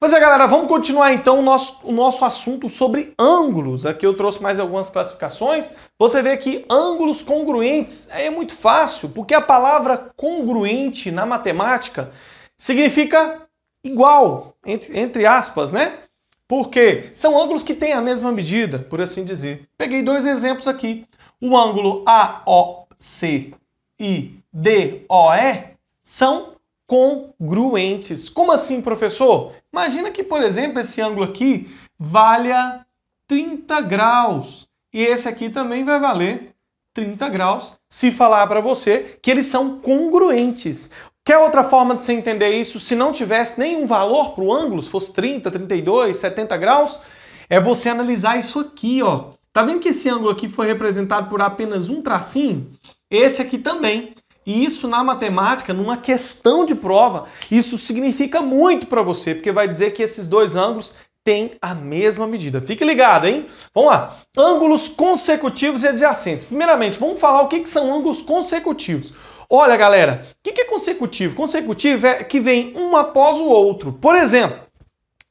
Pois é, galera, vamos continuar então o nosso assunto sobre ângulos. Aqui eu trouxe mais algumas classificações. Você vê que ângulos congruentes é muito fácil, porque a palavra congruente na matemática significa igual, entre aspas, né? Porque são ângulos que têm a mesma medida, por assim dizer. Peguei dois exemplos aqui. O ângulo AOC e DOE são congruentes. Como assim, professor? Imagina que, por exemplo, esse ângulo aqui valha 30 graus. E esse aqui também vai valer 30 graus, se falar para você que eles são congruentes. Quer outra forma de você entender isso? Se não tivesse nenhum valor para o ângulo, se fosse 30, 32, 70 graus, é você analisar isso aqui, ó. Tá vendo que esse ângulo aqui foi representado por apenas um tracinho? Esse aqui também. E isso na matemática, numa questão de prova, isso significa muito para você, porque vai dizer que esses dois ângulos têm a mesma medida. Fique ligado, hein? Vamos lá. Ângulos consecutivos e adjacentes. Primeiramente, vamos falar o que são ângulos consecutivos. Olha, galera, o que é consecutivo? Consecutivo é que vem um após o outro. Por exemplo,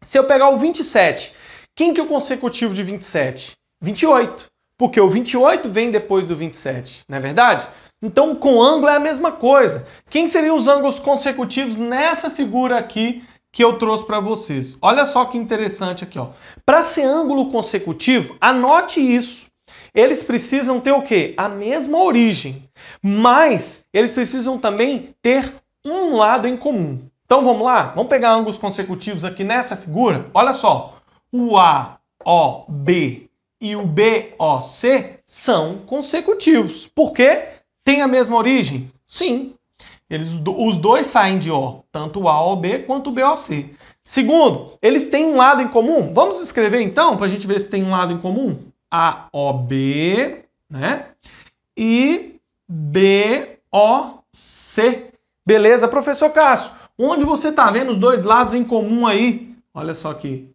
se eu pegar o 27, quem que é o consecutivo de 27? 28. Porque o 28 vem depois do 27, não é verdade? Então, com ângulo é a mesma coisa. Quem seriam os ângulos consecutivos nessa figura aqui que eu trouxe para vocês? Olha só que interessante aqui, ó. Para ser ângulo consecutivo, anote isso. Eles precisam ter o quê? A mesma origem. Mas eles precisam também ter um lado em comum. Então, vamos lá? Vamos pegar ângulos consecutivos aqui nessa figura? Olha só. O AOB e o BOC são consecutivos. Por quê? Tem a mesma origem? Sim. Os dois saem de O, tanto o AOB quanto o BOC. Segundo, eles têm um lado em comum? Vamos escrever então, para a gente ver se tem um lado em comum? AOB, né? E BOC. Beleza, professor Cássio? Onde você está vendo os dois lados em comum aí? Olha só aqui.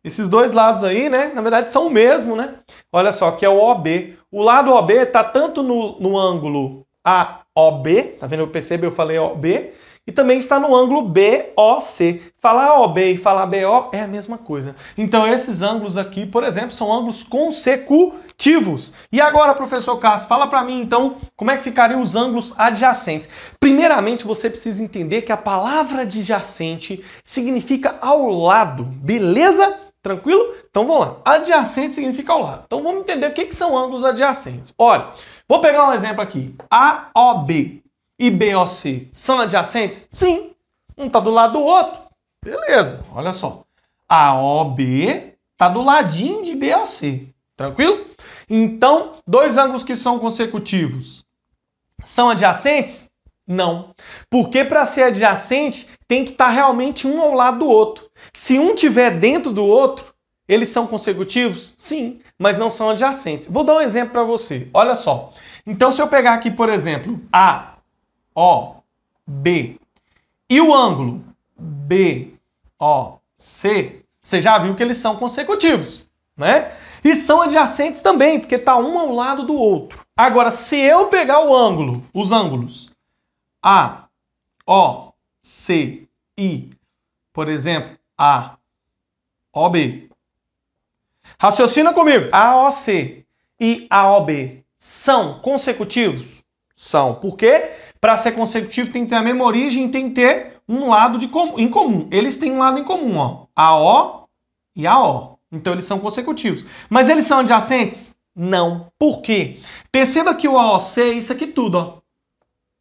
Esses dois lados aí, né? Na verdade são o mesmo, né? Olha só, que é o OB. O lado OB está tanto no ângulo AOB, tá vendo? Eu percebo, eu falei OB, e também está no ângulo BOC. Falar OB e falar BO é a mesma coisa. Então esses ângulos aqui, por exemplo, são ângulos consecutivos. E agora, professor Cássio, fala para mim então como é que ficariam os ângulos adjacentes. Primeiramente, você precisa entender que a palavra adjacente significa ao lado, beleza? Tranquilo? Então vamos lá. Adjacente significa ao lado. Então vamos entender o que são ângulos adjacentes. Olha, vou pegar um exemplo aqui. AOB e BOC são adjacentes? Sim. Um está do lado do outro. Beleza, olha só. AOB está do ladinho de BOC. Tranquilo? Então, dois ângulos que são consecutivos são adjacentes? Não. Porque para ser adjacente tem que estar realmente um ao lado do outro. Se um estiver dentro do outro, eles são consecutivos? Sim, mas não são adjacentes. Vou dar um exemplo para você. Olha só. Então, se eu pegar aqui, por exemplo, A, O, B e o ângulo B, O, C, você já viu que eles são consecutivos, né? E são adjacentes também, porque está um ao lado do outro. Agora, se eu pegar os ângulos A, O, C, I, por exemplo, A, O, B. Raciocina comigo. AOC e AOB são consecutivos? São. Por quê? Para ser consecutivo tem que ter a mesma origem e tem que ter um lado em comum. Eles têm um lado em comum, ó. AO e AO. Então eles são consecutivos. Mas eles são adjacentes? Não. Por quê? Perceba que o AOC é isso aqui tudo, ó.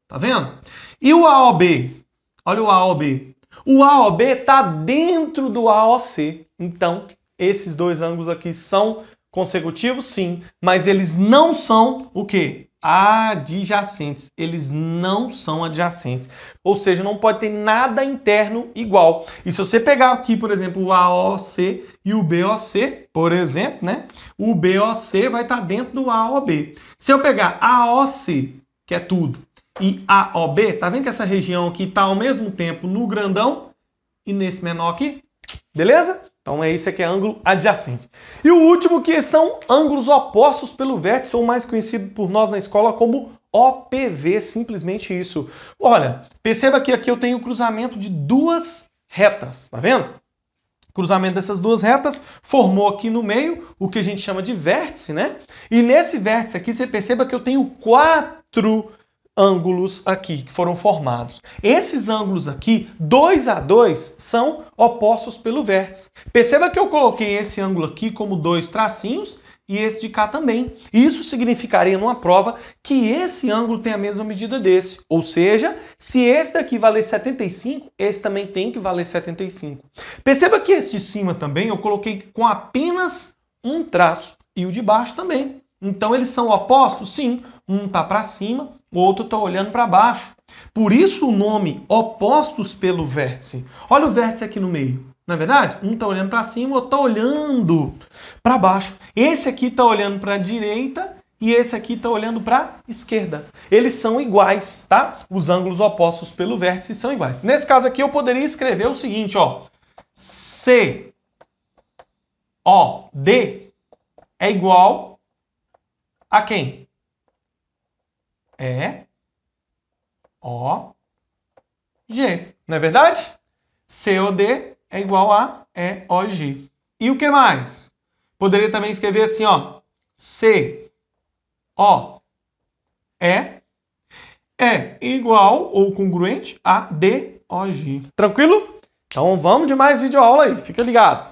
Tá vendo? E o AOB? Olha o AOB. O AOB está dentro do AOC. Então, esses dois ângulos aqui são consecutivos, sim. Mas eles não são o quê? Adjacentes. Eles não são adjacentes. Ou seja, não pode ter nada interno igual. E se você pegar aqui, por exemplo, o AOC e o BOC, por exemplo, né? O BOC vai estar dentro do AOB. Se eu pegar AOC, que é tudo, e AOB, tá vendo que essa região aqui está ao mesmo tempo no grandão e nesse menor aqui? Beleza? Então é isso aqui, é ângulo adjacente. E o último que são ângulos opostos pelo vértice, ou mais conhecido por nós na escola como OPV, simplesmente isso. Olha, perceba que aqui eu tenho o cruzamento de duas retas, tá vendo? Cruzamento dessas duas retas formou aqui no meio o que a gente chama de vértice, né? E nesse vértice aqui, você perceba que eu tenho 4 ângulos aqui que foram formados. Esses ângulos aqui, 2 a 2, são opostos pelo vértice. Perceba que eu coloquei esse ângulo aqui como 2 tracinhos e esse de cá também. Isso significaria numa prova que esse ângulo tem a mesma medida desse. Ou seja, se esse daqui valer 75, esse também tem que valer 75. Perceba que esse de cima também eu coloquei com apenas um traço e o de baixo também. Então eles são opostos? Sim. Um está para cima, o outro está olhando para baixo. Por isso o nome opostos pelo vértice. Olha o vértice aqui no meio. Não é verdade? Um está olhando para cima, o outro está olhando para baixo. Esse aqui está olhando para a direita e esse aqui está olhando para a esquerda. Eles são iguais, tá? Os ângulos opostos pelo vértice são iguais. Nesse caso aqui eu poderia escrever o seguinte, ó. COD é igual a quem? EOG. Não é verdade? COD é igual a EOG. E o que mais? Poderia também escrever assim, ó. COE é igual ou congruente a DOG. Tranquilo? Então vamos de mais videoaula aí. Fica ligado.